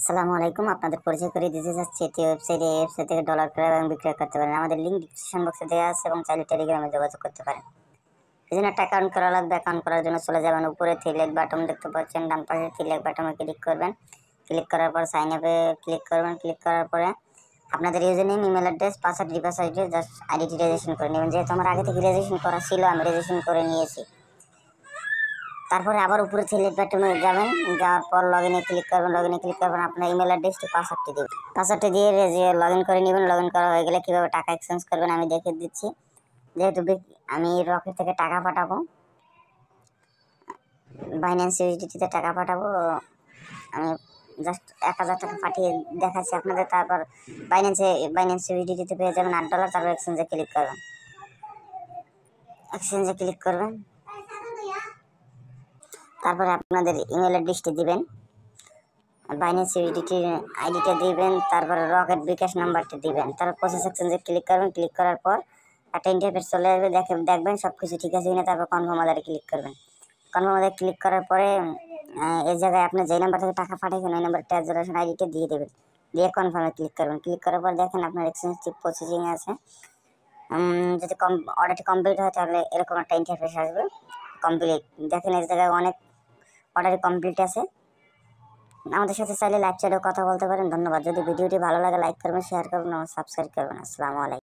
আসসালামু আলাইকুম। আপনাদের পরিচয় করিয়ে দিতে চাচ্ছি, এটি ওয়েবসাইট। এই ওয়েবসাইট থেকে ডলার ক্রয় এবং বিক্রয় করতে পারেন। আমাদের লিঙ্ক ডিসক্রিপশন বক্সে দেওয়া আছে এবং চাইলে টেলিগ্রামে যোগাযোগ করতে পারেন। এই জন্য একটা অ্যাকাউন্ট করা লাগবে। অ্যাকাউন্ট করার জন্য চলে যাবেন, উপরে থ্রি লাইক বাটন দেখতে পাচ্ছেন, ডান পাশে থ্রি লাইক বাটনে ক্লিক করবেন। ক্লিক করার পর সাইন আপে ক্লিক করবেন। ক্লিক করার পরে আপনাদের user name, email address, password, re-password দিয়ে জাস্ট আইডিটি রেজিস্ট্রেশন করে নেবেন। যেহেতু আমার আগে থেকে রেজিস্ট্রেশন করা ছিল, আমি রেজিস্ট্রেশন করে নিয়েছি। তারপরে আবার উপরে সিলেক্ট বাটনে যাবেন, যাওয়ার পর লগইনে ক্লিক করবেন। লগইনে ক্লিক করবেন, আপনার ইমেল অ্যাড্রেসটি, পাসওয়ার্ডটি দেবেন। পাসওয়ার্ডটি দিয়ে লগইন করে নেবেন। লগইন করা হয়ে গেলে কীভাবে টাকা এক্সচেঞ্জ করবেন আমি দেখিয়ে দিচ্ছি। যেহেতু আমি রকেট থেকে টাকা পাঠাবো, বাইন্যান্স ইউএসডিটিতে টাকা পাঠাবো, আমি জাস্ট 1000 টাকা পাঠিয়ে দেখাচ্ছি আপনাদের। তারপর বাইন্যান্স ইউএসডিটিতে পেয়ে যাবেন $8। তারপর এক্সচেঞ্জে ক্লিক করবেন। এক্সচেঞ্জে ক্লিক করবেন, তারপরে আপনাদের ইমেল অ্যাড্রেসটি দিবেন, বাইন্যান্স ইউএসডিটির আইডিটা দিবেন, তারপরে রকেট বিকাশ নাম্বারটি দিবেন। তারপর প্রসেস এক্সচেঞ্জে ক্লিক করবেন। ক্লিক করার পর একটা ইন্টারফেস চলে আসবে, দেখবেন সব কিছু ঠিক আছে কিনা। তারপর কনফার্ম আদারে ক্লিক করবেন। কনফার্ম আদারে ক্লিক করার পরে এই জায়গায় আপনি যেই নাম্বার থেকে টাকা পাঠাইছেন ওই নাম্বার ট্রানজাকশন আইডিটা দিয়ে দেবেন। দিয়ে কনফার্মে ক্লিক করবেন। ক্লিক করার পর দেখেন আপনার এক্সচেঞ্জটি প্রসেসিংয়ে আছে। যদি অর্ডারটি কমপ্লিট হয় তাহলে এরকম একটা ইন্টারফেস আসবে, কমপ্লিট। দেখেন এই জায়গায় অনেক অর্ডারই কমপ্লিট আছে। আমাদের সাথে চাইলে লাইভ চ্যাটেও কথা বলতে পারেন। ধন্যবাদ। যদি ভিডিওটি ভালো লাগে লাইক করবেন, শেয়ার করবেন এবং সাবস্ক্রাইব করবেন। আসসালামু আলাইকুম।